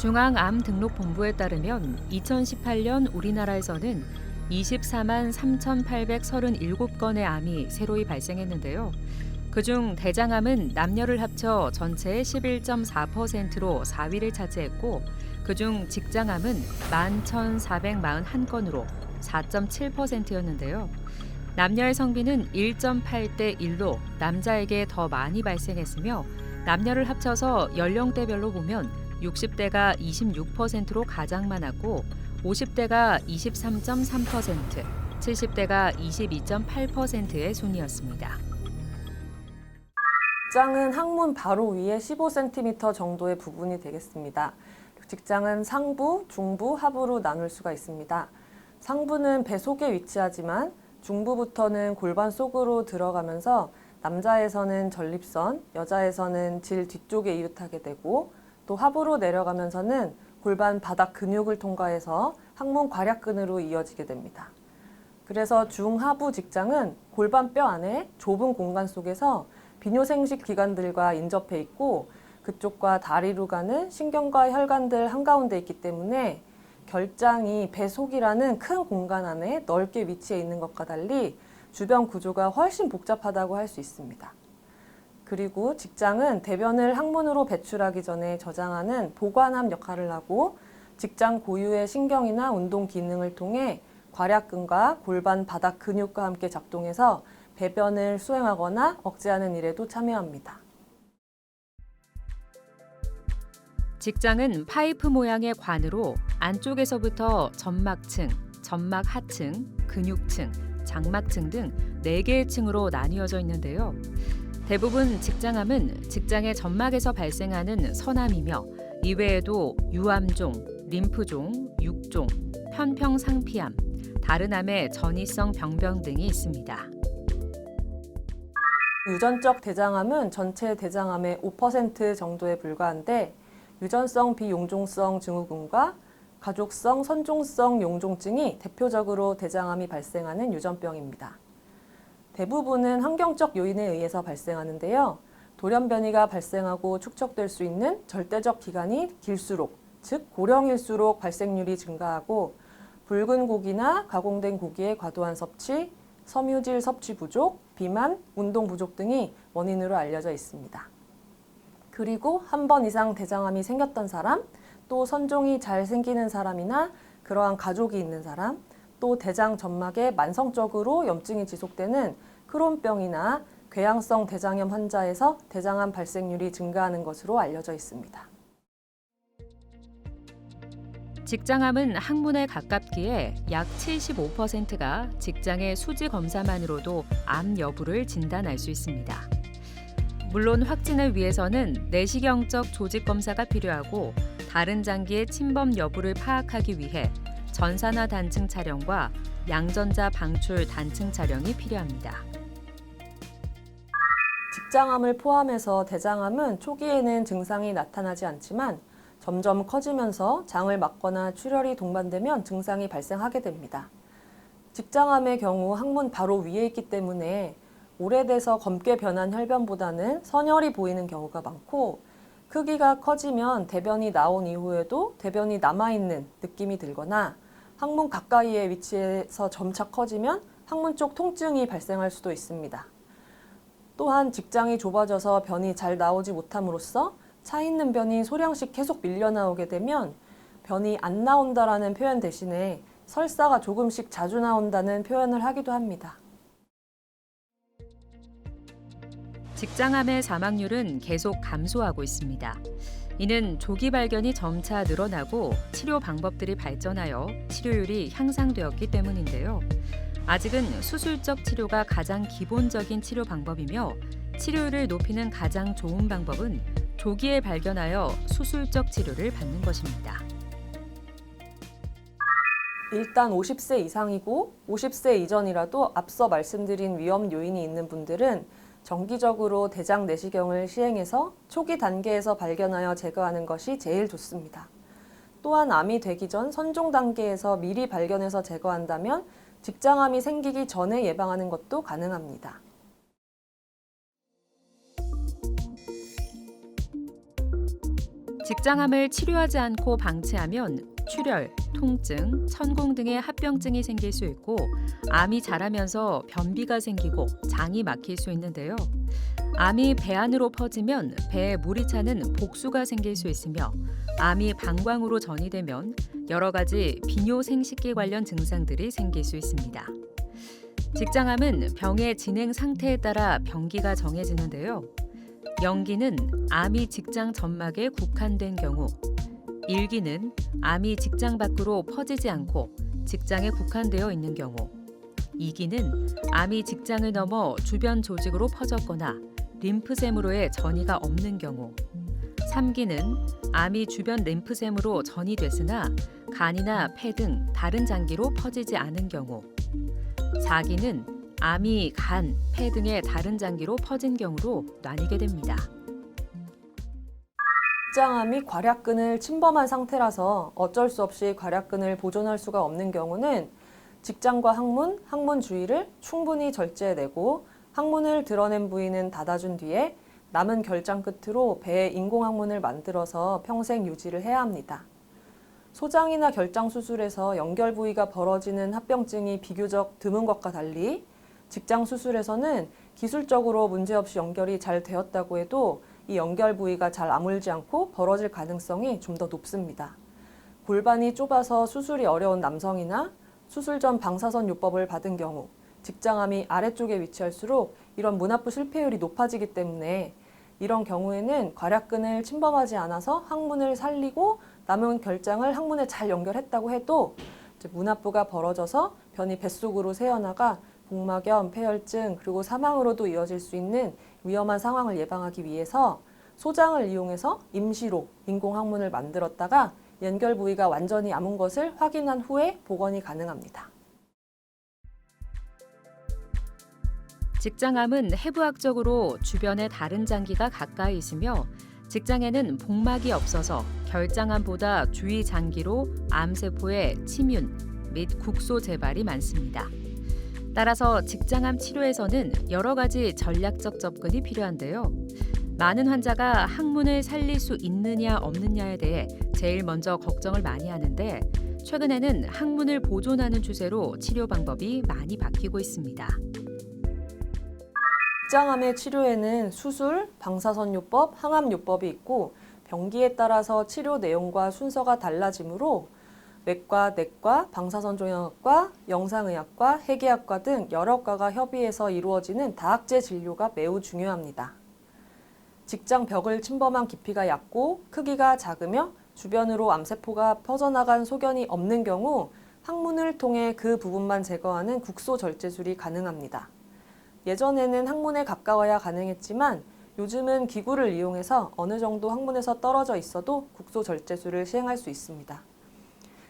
중앙암등록본부에 따르면 2018년 우리나라에서는 24만 3,837건의 암이 새로이 발생했는데요. 그중 대장암은 남녀를 합쳐 전체의 11.4%로 4위를 차지했고, 그중 직장암은 11,441건으로 4.7%였는데요. 남녀의 성비는 1.8대 1로 남자에게 더 많이 발생했으며, 남녀를 합쳐서 연령대별로 보면 60대가 26%로 가장 많았고 50대가 23.3%, 70대가 22.8%의 순이었습니다. 직장은 항문 바로 위에 15cm 정도의 부분이 되겠습니다. 직장은 상부, 중부, 하부로 나눌 수가 있습니다. 상부는 배 속에 위치하지만 중부부터는 골반 속으로 들어가면서 남자에서는 전립선, 여자에서는 질 뒤쪽에 이웃하게 되고, 또 하부로 내려가면서는 골반 바닥 근육을 통과해서 항문 괄약근으로 이어지게 됩니다. 그래서 중하부 직장은 골반 뼈 안에 좁은 공간 속에서 비뇨생식 기관들과 인접해 있고, 그쪽과 다리로 가는 신경과 혈관들 한가운데 있기 때문에 결장이 배 속이라는 큰 공간 안에 넓게 위치해 있는 것과 달리 주변 구조가 훨씬 복잡하다고 할 수 있습니다. 그리고 직장은 대변을 항문으로 배출하기 전에 저장하는 보관함 역할을 하고, 직장 고유의 신경이나 운동 기능을 통해 괄약근과 골반 바닥 근육과 함께 작동해서 배변을 수행하거나 억제하는 일에도 참여합니다. 직장은 파이프 모양의 관으로 안쪽에서부터 점막층, 점막 하층, 근육층, 장막층 등 4개의 층으로 나뉘어져 있는데요. 대부분 직장암은 직장의 점막에서 발생하는 선암이며, 이외에도 유암종, 림프종, 육종, 편평상피암, 다른 암의 전이성 병변 등이 있습니다. 유전적 대장암은 전체 대장암의 5% 정도에 불과한데, 유전성 비용종성 증후군과 가족성 선종성 용종증이 대표적으로 대장암이 발생하는 유전병입니다. 대부분은 환경적 요인에 의해서 발생하는데요. 돌연변이가 발생하고 축적될 수 있는 절대적 기간이 길수록, 즉 고령일수록 발생률이 증가하고, 붉은 고기나 가공된 고기의 과도한 섭취, 섬유질 섭취 부족, 비만, 운동 부족 등이 원인으로 알려져 있습니다. 그리고 한 번 이상 대장암이 생겼던 사람, 또 선종이 잘 생기는 사람이나 그러한 가족이 있는 사람, 또 대장 점막에 만성적으로 염증이 지속되는 크론병이나 궤양성 대장염 환자에서 대장암 발생률이 증가하는 것으로 알려져 있습니다. 직장암은 항문에 가깝기에 약 75%가 직장의 수지 검사만으로도 암 여부를 진단할 수 있습니다. 물론 확진을 위해서는 내시경적 조직 검사가 필요하고, 다른 장기의 침범 여부를 파악하기 위해 전산화 단층 촬영과 양전자 방출 단층 촬영이 필요합니다. 직장암을 포함해서 대장암은 초기에는 증상이 나타나지 않지만 점점 커지면서 장을 막거나 출혈이 동반되면 증상이 발생하게 됩니다. 직장암의 경우 항문 바로 위에 있기 때문에 오래돼서 검게 변한 혈변보다는 선혈이 보이는 경우가 많고, 크기가 커지면 대변이 나온 이후에도 대변이 남아있는 느낌이 들거나, 항문 가까이에 위치해서 점차 커지면 항문 쪽 통증이 발생할 수도 있습니다. 또한 직장이 좁아져서 변이 잘 나오지 못함으로써 차 있는 변이 소량씩 계속 밀려 나오게 되면 변이 안 나온다라는 표현 대신에 설사가 조금씩 자주 나온다는 표현을 하기도 합니다. 직장암의 사망률은 계속 감소하고 있습니다. 이는 조기 발견이 점차 늘어나고 치료 방법들이 발전하여 치료율이 향상되었기 때문인데요. 아직은 수술적 치료가 가장 기본적인 치료 방법이며, 치료율을 높이는 가장 좋은 방법은 조기에 발견하여 수술적 치료를 받는 것입니다. 일단 50세 이상이고 50세 이전이라도 앞서 말씀드린 위험 요인이 있는 분들은 정기적으로 대장 내시경을 시행해서 초기 단계에서 발견하여 제거하는 것이 제일 좋습니다. 또한 암이 되기 전 선종 단계에서 미리 발견해서 제거한다면 직장암이 생기기 전에 예방하는 것도 가능합니다. 직장암을 치료하지 않고 방치하면 출혈, 통증, 천공 등의 합병증이 생길 수 있고 암이 자라면서 변비가 생기고 장이 막힐 수 있는데요. 암이 배 안으로 퍼지면 배에 물이 차는 복수가 생길 수 있으며 암이 방광으로 전이되면 여러 가지 비뇨생식기 관련 증상들이 생길 수 있습니다. 직장암은 병의 진행 상태에 따라 병기가 정해지는데요. 0기는 암이 직장 점막에 국한된 경우, 1기는 암이 직장 밖으로 퍼지지 않고 직장에 국한되어 있는 경우, 2기는 암이 직장을 넘어 주변 조직으로 퍼졌거나 림프샘으로의 전이가 없는 경우, 3기는 암이 주변 림프샘으로 전이됐으나 간이나 폐 등 다른 장기로 퍼지지 않은 경우, 4기는 암이 간, 폐 등의 다른 장기로 퍼진 경우로 나뉘게 됩니다. 직장암이 괄약근을 침범한 상태라서 어쩔 수 없이 괄약근을 보존할 수가 없는 경우는 직장과 항문, 항문 주위를 충분히 절제해내고 항문을 드러낸 부위는 닫아준 뒤에 남은 결장 끝으로 배에 인공항문을 만들어서 평생 유지를 해야 합니다. 소장이나 결장 수술에서 연결 부위가 벌어지는 합병증이 비교적 드문 것과 달리 직장 수술에서는 기술적으로 문제없이 연결이 잘 되었다고 해도 이 연결 부위가 잘 아물지 않고 벌어질 가능성이 좀 더 높습니다. 골반이 좁아서 수술이 어려운 남성이나 수술 전 방사선 요법을 받은 경우 직장암이 아래쪽에 위치할수록 이런 문합부 실패율이 높아지기 때문에 이런 경우에는 괄약근을 침범하지 않아서 항문을 살리고 남은 결장을 항문에 잘 연결했다고 해도 문합부가 벌어져서 변이 뱃속으로 새어나가 복막염, 폐혈증, 그리고 사망으로도 이어질 수 있는 위험한 상황을 예방하기 위해서 소장을 이용해서 임시로 인공항문을 만들었다가 연결 부위가 완전히 아문 것을 확인한 후에 복원이 가능합니다. 직장암은 해부학적으로 주변에 다른 장기가 가까이 있으며 직장에는 복막이 없어서 결장암보다 주위 장기로 암세포의 침윤 및 국소 재발이 많습니다. 따라서 직장암 치료에서는 여러 가지 전략적 접근이 필요한데요. 많은 환자가 항문을 살릴 수 있느냐 없느냐에 대해 제일 먼저 걱정을 많이 하는데 최근에는 항문을 보존하는 추세로 치료 방법이 많이 바뀌고 있습니다. 직장암의 치료에는 수술, 방사선요법, 항암요법이 있고 병기에 따라서 치료 내용과 순서가 달라지므로 외과, 내과, 방사선종양학과, 영상의학과, 해계학과 등 여러 과가 협의해서 이루어지는 다학제 진료가 매우 중요합니다. 직장 벽을 침범한 깊이가 얕고 크기가 작으며 주변으로 암세포가 퍼져나간 소견이 없는 경우 항문을 통해 그 부분만 제거하는 국소 절제술이 가능합니다. 예전에는 항문에 가까워야 가능했지만 요즘은 기구를 이용해서 어느 정도 항문에서 떨어져 있어도 국소 절제술을 시행할 수 있습니다.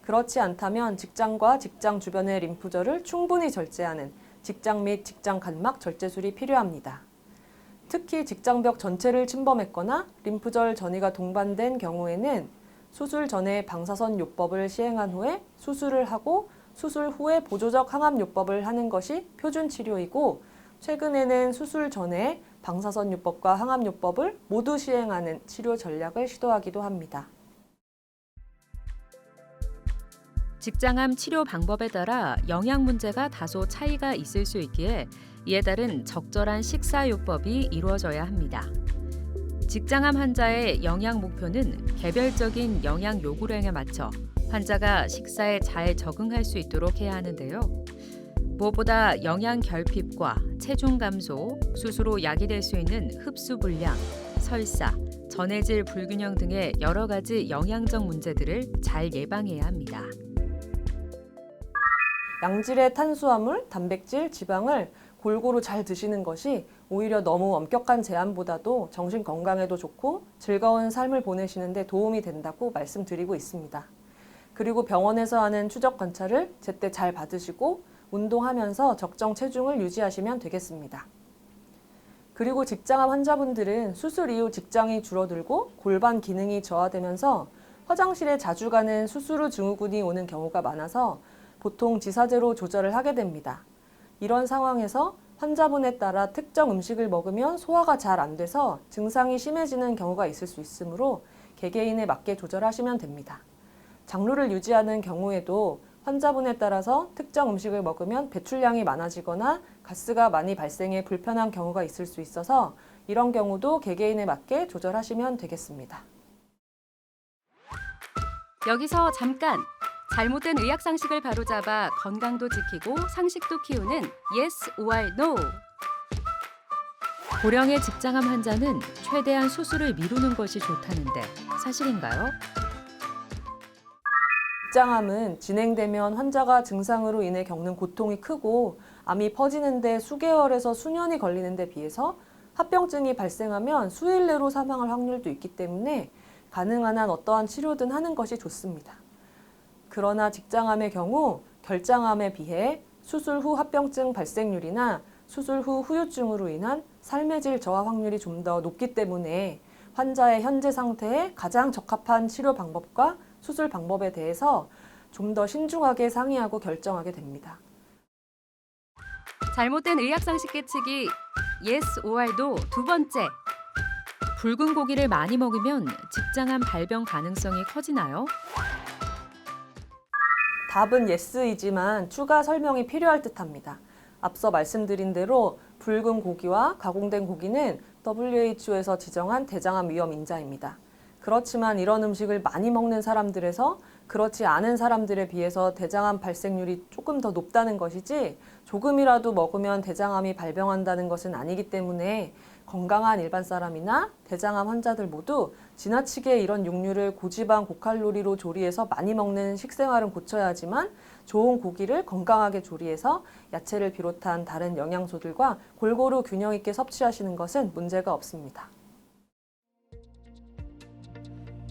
그렇지 않다면 직장과 직장 주변의 림프절을 충분히 절제하는 직장 및 직장 간막 절제술이 필요합니다. 특히 직장벽 전체를 침범했거나 림프절 전이가 동반된 경우에는 수술 전에 방사선 요법을 시행한 후에 수술을 하고 수술 후에 보조적 항암 요법을 하는 것이 표준 치료이고 최근에는 수술 전에 방사선 요법과 항암 요법을 모두 시행하는 치료 전략을 시도하기도 합니다. 직장암 치료 방법에 따라 영양 문제가 다소 차이가 있을 수 있기에 이에 따른 적절한 식사요법이 이루어져야 합니다. 직장암 환자의 영양 목표는 개별적인 영양 요구량에 맞춰 환자가 식사에 잘 적응할 수 있도록 해야 하는데요. 무엇보다 영양 결핍과 체중 감소, 수술 후 야기될 수 있는 흡수 불량, 설사, 전해질 불균형 등의 여러 가지 영양적 문제들을 잘 예방해야 합니다. 양질의 탄수화물, 단백질, 지방을 골고루 잘 드시는 것이 오히려 너무 엄격한 제한보다도 정신 건강에도 좋고 즐거운 삶을 보내시는 데 도움이 된다고 말씀드리고 있습니다. 그리고 병원에서 하는 추적 관찰을 제때 잘 받으시고 운동하면서 적정 체중을 유지하시면 되겠습니다. 그리고 직장암 환자분들은 수술 이후 직장이 줄어들고 골반 기능이 저하되면서 화장실에 자주 가는 수술 후 증후군이 오는 경우가 많아서 보통 지사제로 조절을 하게 됩니다. 이런 상황에서 환자분에 따라 특정 음식을 먹으면 소화가 잘 안 돼서 증상이 심해지는 경우가 있을 수 있으므로 개개인에 맞게 조절하시면 됩니다. 장루를 유지하는 경우에도 환자분에 따라서 특정 음식을 먹으면 배출량이 많아지거나 가스가 많이 발생해 불편한 경우가 있을 수 있어서 이런 경우도 개개인에 맞게 조절하시면 되겠습니다. 여기서 잠깐! 잘못된 의학 상식을 바로잡아 건강도 지키고 상식도 키우는 Yes or No. 고령의 직장암 환자는 최대한 수술을 미루는 것이 좋다는데 사실인가요? 직장암은 진행되면 환자가 증상으로 인해 겪는 고통이 크고 암이 퍼지는데 수개월에서 수년이 걸리는 데 비해서 합병증이 발생하면 수일 내로 사망할 확률도 있기 때문에 가능한 한 어떠한 치료든 하는 것이 좋습니다. 그러나 직장암의 경우 결장암에 비해 수술 후 합병증 발생률이나 수술 후 후유증으로 인한 삶의 질 저하 확률이 좀 더 높기 때문에 환자의 현재 상태에 가장 적합한 치료 방법과 수술 방법에 대해서 좀 더 신중하게 상의하고 결정하게 됩니다. 잘못된 의학 상식 깨치기 Yes or No 두 번째. 붉은 고기를 많이 먹으면 직장암 발병 가능성이 커지나요? 답은 예스이지만 추가 설명이 필요할 듯합니다. 앞서 말씀드린 대로 붉은 고기와 가공된 고기는 WHO에서 지정한 대장암 위험 인자입니다. 그렇지만 이런 음식을 많이 먹는 사람들에서 그렇지 않은 사람들에 비해서 대장암 발생률이 조금 더 높다는 것이지 조금이라도 먹으면 대장암이 발병한다는 것은 아니기 때문에 건강한 일반 사람이나 대장암 환자들 모두 지나치게 이런 육류를 고지방 고칼로리로 조리해서 많이 먹는 식생활은 고쳐야 하지만 좋은 고기를 건강하게 조리해서 야채를 비롯한 다른 영양소들과 골고루 균형 있게 섭취하시는 것은 문제가 없습니다.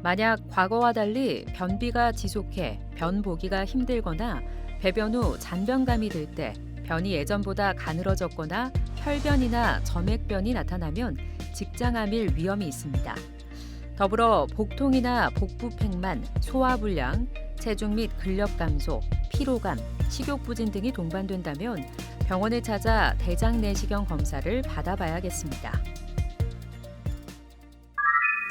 만약 과거와 달리 변비가 지속해 변 보기가 힘들거나 배변 후 잔변감이 들 때 변이 예전보다 가늘어졌거나 혈변이나 점액변이 나타나면 직장암일 위험이 있습니다. 더불어 복통이나 복부팽만, 소화불량, 체중 및 근력 감소, 피로감, 식욕부진 등이 동반된다면 병원을 찾아 대장 내시경 검사를 받아봐야겠습니다.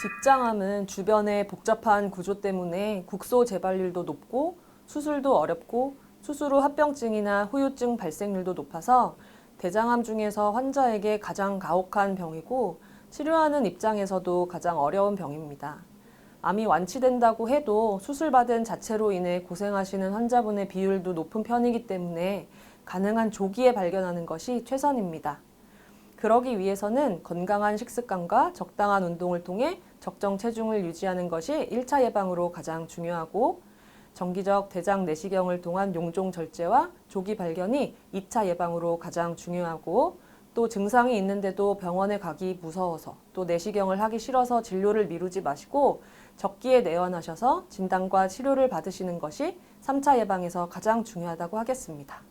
직장암은 주변의 복잡한 구조 때문에 국소 재발률도 높고 수술도 어렵고 수술 후 합병증이나 후유증 발생률도 높아서 대장암 중에서 환자에게 가장 가혹한 병이고 치료하는 입장에서도 가장 어려운 병입니다. 암이 완치된다고 해도 수술받은 자체로 인해 고생하시는 환자분의 비율도 높은 편이기 때문에 가능한 조기에 발견하는 것이 최선입니다. 그러기 위해서는 건강한 식습관과 적당한 운동을 통해 적정 체중을 유지하는 것이 1차 예방으로 가장 중요하고 정기적 대장 내시경을 통한 용종 절제와 조기 발견이 2차 예방으로 가장 중요하고 또 증상이 있는데도 병원에 가기 무서워서 또 내시경을 하기 싫어서 진료를 미루지 마시고 적기에 내원하셔서 진단과 치료를 받으시는 것이 3차 예방에서 가장 중요하다고 하겠습니다.